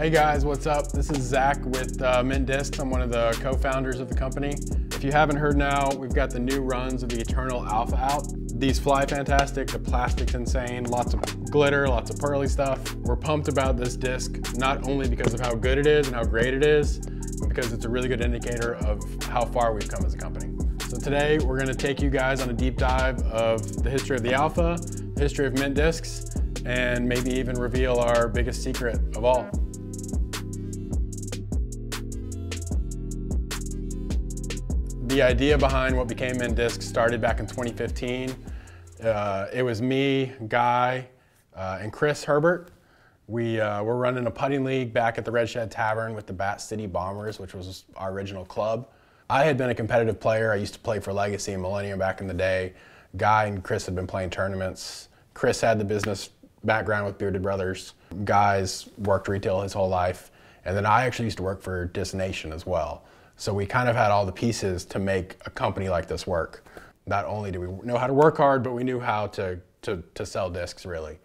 Hey guys, what's up? This is Zach with Mint DISCS. I'm one of the co-founders of the company. If you haven't heard now, we've got the new runs of the Eternal Alpha out. These fly fantastic, the plastic's insane, lots of glitter, lots of pearly stuff. We're pumped about this disc, not only because of how good it is and how great it is, but because it's a really good indicator of how far we've come as a company. So today, we're gonna take you guys on a deep dive of the history of the Alpha, the history of Mint DISCS, and maybe even reveal our biggest secret of all. The idea behind what became Mint DISCS started back in 2015. It was me, Guy, and Chris Herbert. We were running a putting league back at the Red Shed Tavern with the Bat City Bombers, which was our original club. I had been a competitive player. I used to play for Legacy and Millennium back in the day. Guy and Chris had been playing tournaments. Chris had the business background with Bearded Brothers. Guy's worked retail his whole life. And then I actually used to work for DISC Nation as well. So we kind of had all the pieces to make a company like this work. Not only do we know how to work hard, but we knew how to sell discs, really.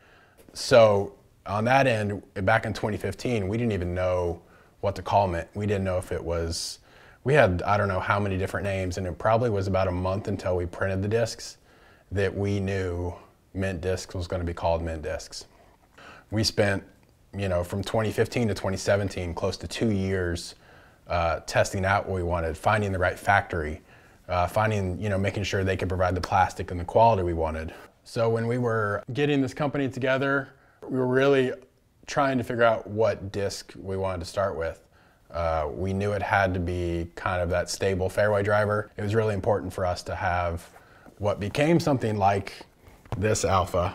So on that end, back in 2015, we didn't even know what to call Mint. We didn't know if it was, we had, I don't know how many different names, and it probably was about a month until we printed the discs that we knew Mint DISCS was going to be called Mint DISCS. We spent, from 2015 to 2017, close to 2 years testing out what we wanted, finding the right factory, making sure they could provide the plastic and the quality we wanted. So when we were getting this company together, we were really trying to figure out what disc we wanted to start with. We knew it had to be kind of that stable fairway driver. It was really important for us to have what became something like this Alpha,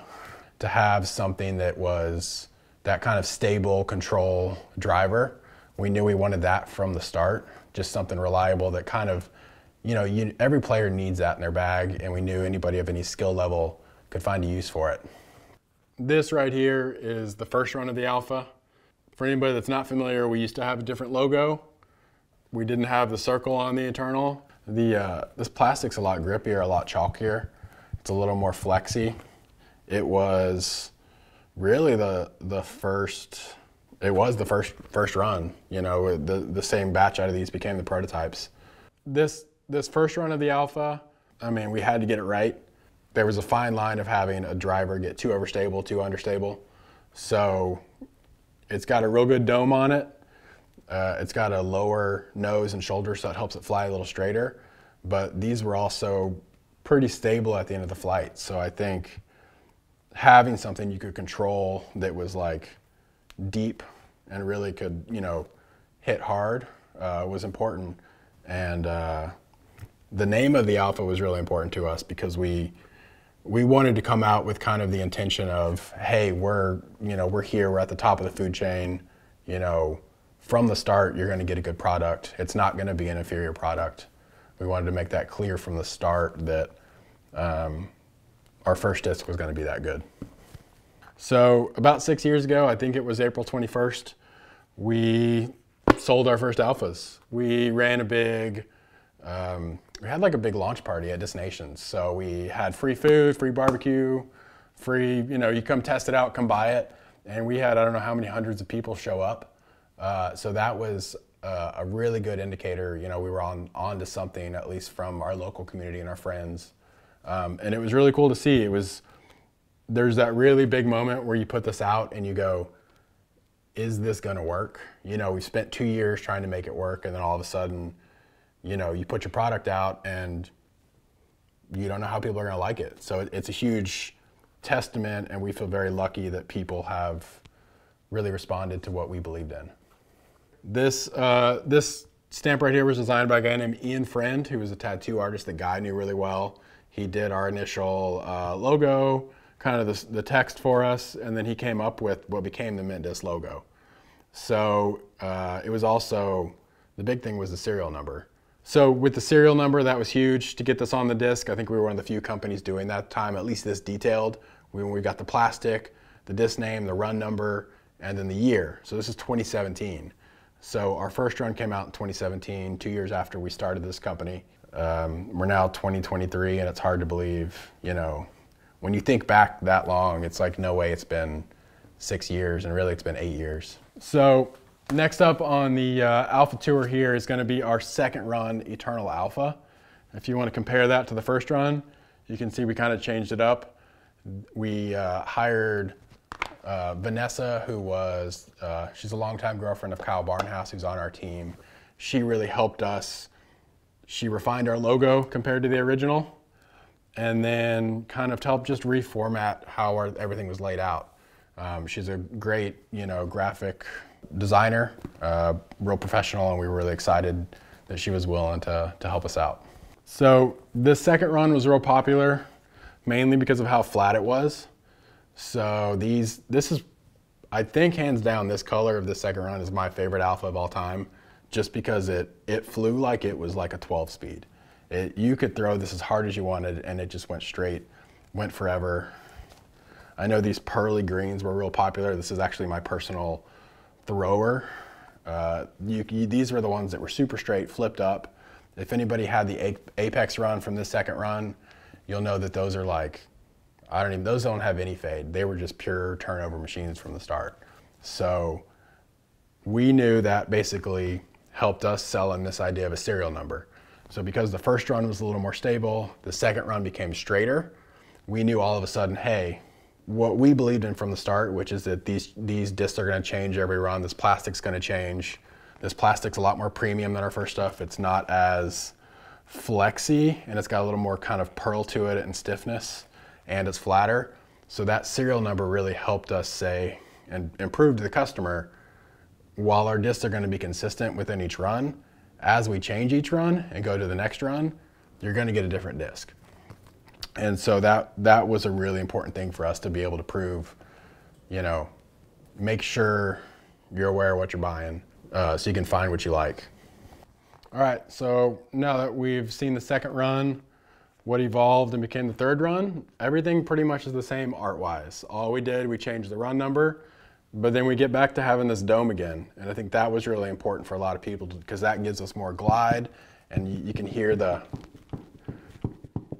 to have something that was that kind of stable control driver. We knew we wanted that from the start, just something reliable that kind of, every player needs that in their bag, and we knew anybody of any skill level could find a use for it. This right here is the first run of the Alpha. For anybody that's not familiar, we used to have a different logo. We didn't have the circle on the Eternal. This plastic's a lot grippier, a lot chalkier. It's a little more flexy. It was really the first run, the same batch out of these became the prototypes. This first run of the Alpha, we had to get it right. There was a fine line of having a driver get too overstable, too understable. So it's got a real good dome on it. It's got a lower nose and shoulder, so it helps it fly a little straighter. But these were also pretty stable at the end of the flight. So I think having something you could control that was like deep and really could, hit hard was important. And the name of the Alpha was really important to us because we wanted to come out with kind of the intention of, hey, we're here, we're at the top of the food chain. From the start, you're going to get a good product. It's not going to be an inferior product. We wanted to make that clear from the start that our first disc was going to be that good. So about 6 years ago, I think it was April 21st, we sold our first Alphas. We ran a big, we had like a big launch party at DISC Nation. So we had free food, free barbecue, free, you come test it out, come buy it. And we had, I don't know how many hundreds of people show up. So that was a really good indicator. We were on to something, at least from our local community and our friends. And it was really cool to see. There's that really big moment where you put this out and you go, is this gonna work? We spent 2 years trying to make it work, and then all of a sudden, you put your product out and you don't know how people are gonna like it. So it's a huge testament, and we feel very lucky that people have really responded to what we believed in. This stamp right here was designed by a guy named Ian Friend, who was a tattoo artist that Guy knew really well. He did our initial logo, kind of the text for us, and then he came up with what became the Mint DISCS logo. So it was also, the big thing was the serial number. So with the serial number, that was huge to get this on the disc. I think we were one of the few companies doing that time, at least this detailed. We got the plastic, the disc name, the run number, and then the year. So this is 2017. So our first run came out in 2017, 2 years after we started this company. We're now 2023, and it's hard to believe, when you think back that long, it's like, no way it's been 6 years, and really it's been 8 years. So Next up on the Alpha tour here is going to be our second run Eternal Alpha. If you want to compare that to the first run, you can see we kind of changed it up. We hired Vanessa, who was, she's a longtime girlfriend of Kyle Barnhouse, who's on our team. She really helped us. She refined our logo compared to the original, and then kind of helped just reformat how everything was laid out. She's a great, graphic designer, real professional, and we were really excited that she was willing to help us out. So this second run was real popular, mainly because of how flat it was. So this is, I think hands down, this color of the second run is my favorite Alpha of all time, just because it flew like it was like a 12 speed. You could throw this as hard as you wanted and it just went straight, went forever. I know these pearly greens were real popular. This is actually my personal thrower. These were the ones that were super straight, flipped up. If anybody had the Apex run from this second run, you'll know that those are like, those don't have any fade. They were just pure turnover machines from the start. So we knew that basically helped us sell in this idea of a serial number. So because the first run was a little more stable, the second run became straighter, we knew all of a sudden, hey, what we believed in from the start, which is that these discs are going to change every run. This plastic's going to change. This plastic's a lot more premium than our first stuff. It's not as flexy, and it's got a little more kind of pearl to it and stiffness, and it's flatter. So that serial number really helped us say and improve to the customer, while our discs are going to be consistent within each run, as we change each run and go to the next run, you're going to get a different disc. And so that was a really important thing for us to be able to prove, make sure you're aware of what you're buying, so you can find what you like. All right, so now that we've seen the second run, what evolved and became the third run, everything pretty much is the same art-wise. All we did, we changed the run number, but then we get back to having this dome again. And I think that was really important for a lot of people because that gives us more glide, and you can hear the...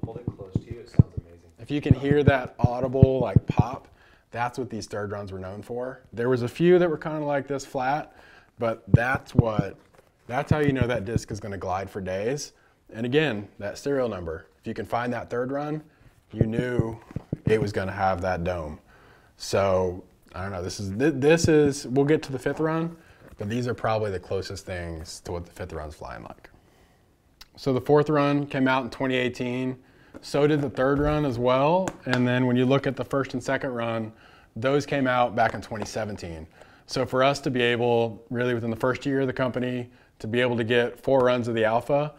Hold it close to you, it sounds amazing. If you can hear that audible like pop, that's what these third runs were known for. There was a few that were kind of like this flat, but that's how you know that disc is going to glide for days. And again, that serial number, if you can find that third run, you knew it was going to have that dome. So I don't know, this is, we'll get to the fifth run, but these are probably the closest things to what the fifth run's flying like. So the fourth run came out in 2018. So did the third run as well. And then when you look at the first and second run, those came out back in 2017. So for us to be able, really within the first year of the company, to be able to get 4 runs of the Alpha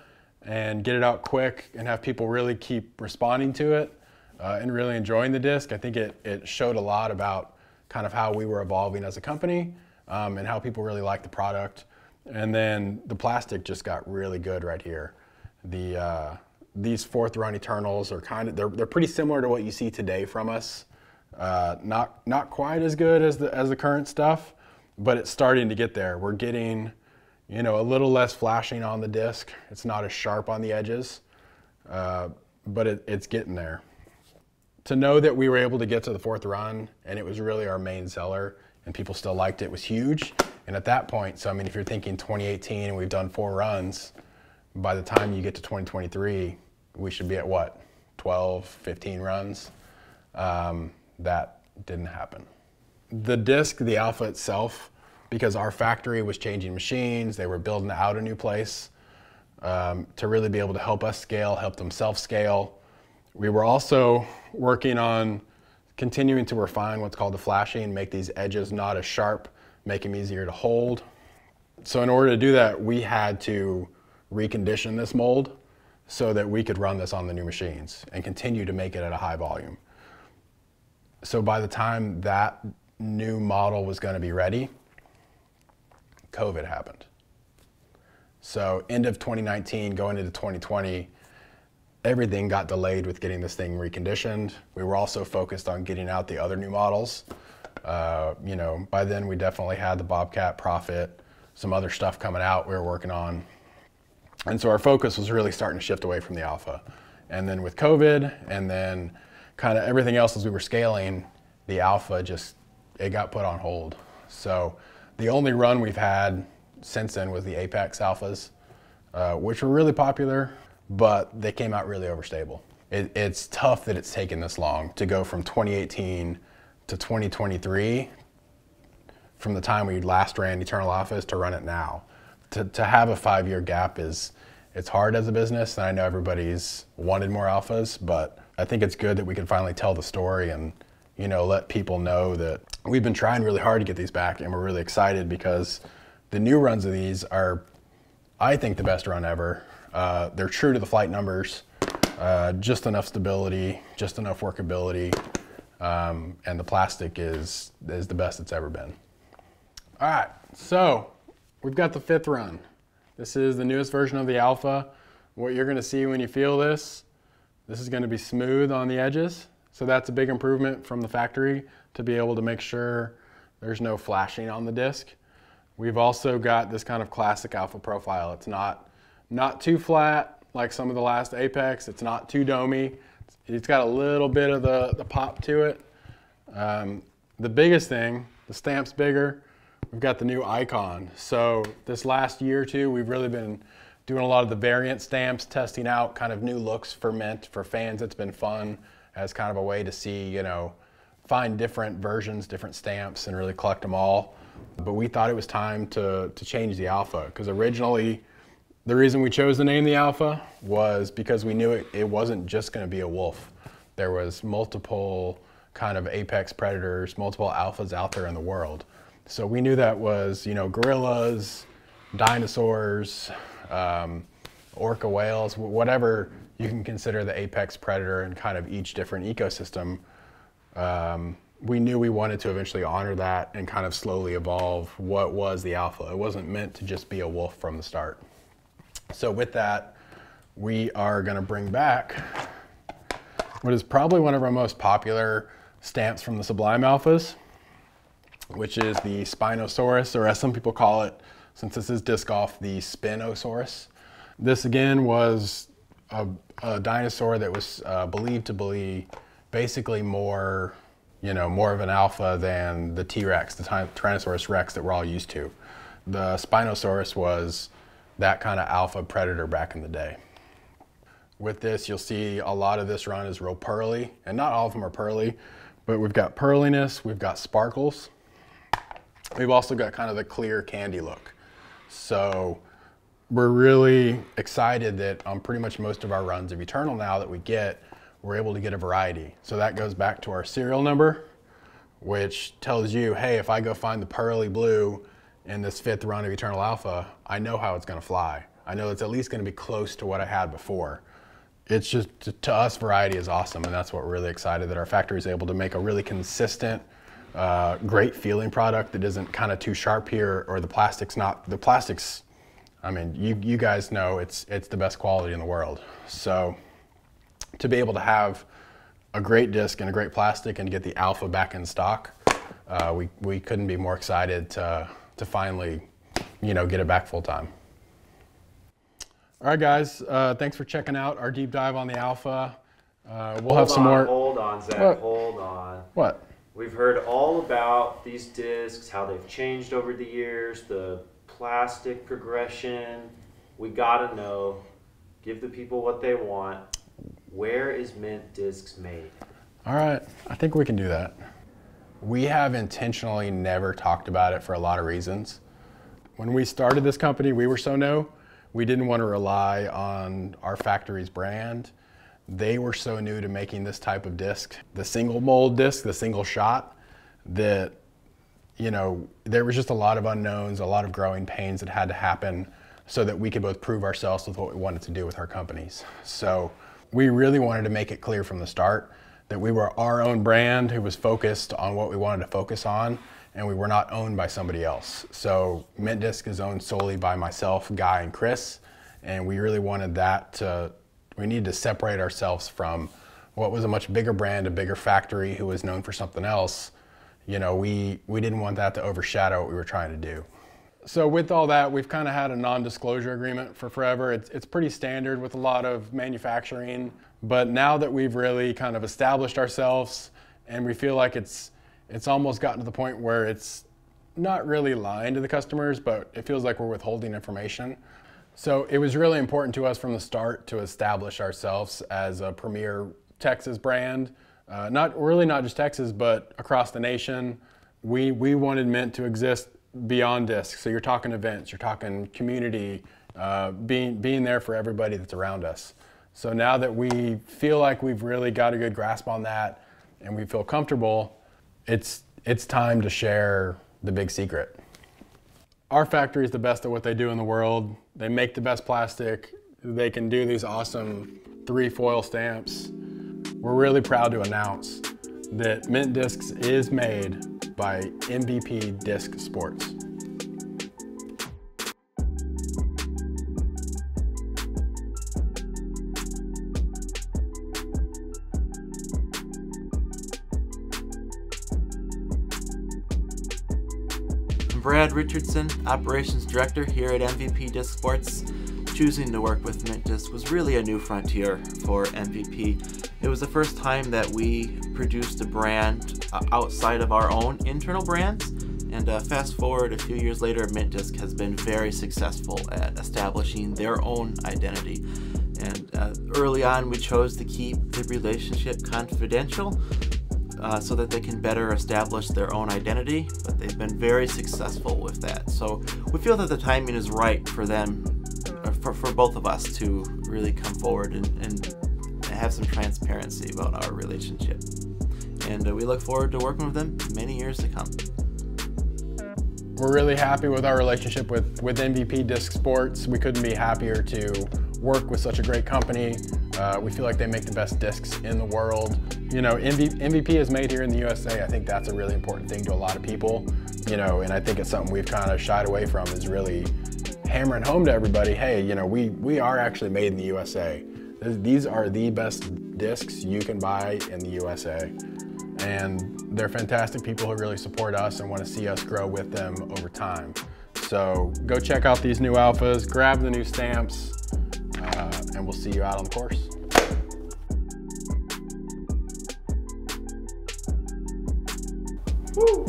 and get it out quick and have people really keep responding to it and really enjoying the disc, I think it showed a lot about kind of how we were evolving as a company and how people really liked the product. And then the plastic just got really good right here. These fourth run Eternals are they're pretty similar to what you see today from us. Not quite as good as the current stuff, but it's starting to get there. We're getting, a little less flashing on the disc. It's not as sharp on the edges, but it's getting there. To know that we were able to get to the fourth run and it was really our main seller and people still liked it was huge. And at that point, so I mean, if you're thinking 2018 and we've done 4 runs, by the time you get to 2023, we should be at what, 12, 15 runs? That didn't happen. The disc, the Alpha itself, because our factory was changing machines, they were building out a new place to really be able to help us scale, help them self-scale. We were also working on continuing to refine what's called the flashing, make these edges not as sharp, make them easier to hold. So in order to do that, we had to recondition this mold so that we could run this on the new machines and continue to make it at a high volume. So by the time that new model was going to be ready, COVID happened. So end of 2019, going into 2020, everything got delayed with getting this thing reconditioned. We were also focused on getting out the other new models. By then we definitely had the Bobcat, Prophet, some other stuff coming out we were working on. And so our focus was really starting to shift away from the Alpha. And then with COVID and then kind of everything else as we were scaling, the Alpha it got put on hold. So The only run we've had since then was the Apex Alphas, which were really popular, but they came out really overstable. It's tough that it's taken this long to go from 2018 to 2023, from the time we last ran Eternal Alphas to run it now. To have a 5-year gap it's hard as a business, and I know everybody's wanted more Alphas, but I think it's good that we can finally tell the story and, you know, let people know that we've been trying really hard to get these back, and we're really excited because the new runs of these are, I think, the best run ever. They're true to the flight numbers, just enough stability, just enough workability, and the plastic is the best it's ever been. All right, so we've got the 5th run. This is the newest version of the Alpha. What you're gonna see when you feel this is gonna be smooth on the edges. So that's a big improvement from the factory to be able to make sure there's no flashing on the disc. We've also got this kind of classic Alpha profile. It's not too flat like some of the last Apex. It's not too domey. It's got a little bit of the pop to it. The biggest thing, the stamp's bigger. We've got the new icon. So this last year or two, we've really been doing a lot of the variant stamps, testing out kind of new looks for Mint. For fans, it's been fun as kind of a way to see, you know, find different versions, different stamps, and really collect them all. But we thought it was time to change the Alpha, because originally the reason we chose the name the Alpha was because we knew it wasn't just going to be a wolf. There was multiple kind of apex predators, multiple Alphas out there in the world. So we knew that was, you know, gorillas, dinosaurs, orca whales, whatever you can consider the apex predator in kind of each different ecosystem. We knew we wanted to eventually honor that and kind of slowly evolve what was the Alpha. It wasn't meant to just be a wolf from the start. So with that, we are going to bring back what is probably one of our most popular stamps from the Sublime Alphas, which is the Spinosaurus, or as some people call it, since this is disc golf, the Spinosaurus. This again was a dinosaur that was believed to be basically more, you know, more of an alpha than the T-Rex, the Tyrannosaurus Rex that we're all used to. The Spinosaurus was that kind of alpha predator back in the day. With this, you'll see a lot of this run is real pearly, and not all of them are pearly, but we've got pearliness, we've got sparkles. We've also got kind of the clear candy look. So we're really excited that on pretty much most of our runs of Eternal now that we get, we're able to get a variety. So that goes back to our serial number, which tells you, hey, if I go find the pearly blue in this 5th run of Eternal Alpha, I know how it's gonna fly. I know it's at least gonna be close to what I had before. It's just, to us, variety is awesome, and that's what we're really excited that our factory is able to make a really consistent, great feeling product that isn't kind of too sharp here, or the plastics, I mean, you guys know it's the best quality in the world. So to be able to have a great disc and a great plastic and get the Alpha back in stock, we couldn't be more excited to finally, you know, get it back full time. All right, guys, thanks for checking out our deep dive on the Alpha. We'll have some more. Hold on, Zach, What? hold on. What? We've heard all about these discs, how they've changed over the years, the plastic progression. We gotta know, give the people what they want. Where is Mint Discs made? All right, I think we can do that. We have intentionally never talked about it for a lot of reasons. When we started this company, we were so new, we didn't want to rely on our factory's brand. They were so new to making this type of disc, the single mold disc, the single shot, that, you know, there was just a lot of unknowns, a lot of growing pains that had to happen so that we could both prove ourselves with what we wanted to do with our companies. So we really wanted to make it clear from the start that we were our own brand who was focused on what we wanted to focus on, and we were not owned by somebody else. So Mint Disc is owned solely by myself, Guy, and Chris, and we really wanted that we needed to separate ourselves from what was a much bigger brand, a bigger factory who was known for something else. You know, we didn't want that to overshadow what we were trying to do. So with all that, we've kind of had a non-disclosure agreement for forever. It's pretty standard with a lot of manufacturing, but now that we've really kind of established ourselves and we feel like it's almost gotten to the point where it's not really lying to the customers, but it feels like we're withholding information. So it was really important to us from the start to establish ourselves as a premier Texas brand. Not just Texas, but across the nation. We wanted Mint to exist beyond DISCS. So you're talking events, you're talking community, being there for everybody that's around us. So now that we feel like we've really got a good grasp on that and we feel comfortable, it's time to share the big secret. Our factory is the best at what they do in the world. They make the best plastic. They can do these awesome 3 foil stamps. We're really proud to announce that Mint Discs is made by MVP Disc Sports. Brad Richardson, Operations Director here at MVP Disc Sports. Choosing to work with Mint Disc was really a new frontier for MVP. It was the first time that we produced a brand outside of our own internal brands, and fast forward a few years later, Mint Disc has been very successful at establishing their own identity. And early on, we chose to keep the relationship confidential, so that they can better establish their own identity, but they've been very successful with that. So we feel that the timing is right for them, for both of us to really come forward and have some transparency about our relationship. And we look forward to working with them many years to come. We're really happy with our relationship with MVP Disc Sports. We couldn't be happier to work with such a great company. We feel like they make the best discs in the world. You know, MVP is made here in the USA. I think that's a really important thing to a lot of people. You know, and I think it's something we've kind of shied away from, is really hammering home to everybody, hey, you know, we are actually made in the USA. These are the best discs you can buy in the USA. And they're fantastic people who really support us and want to see us grow with them over time. So go check out these new Alphas, grab the new stamps, and we'll see you out on the course. Woo!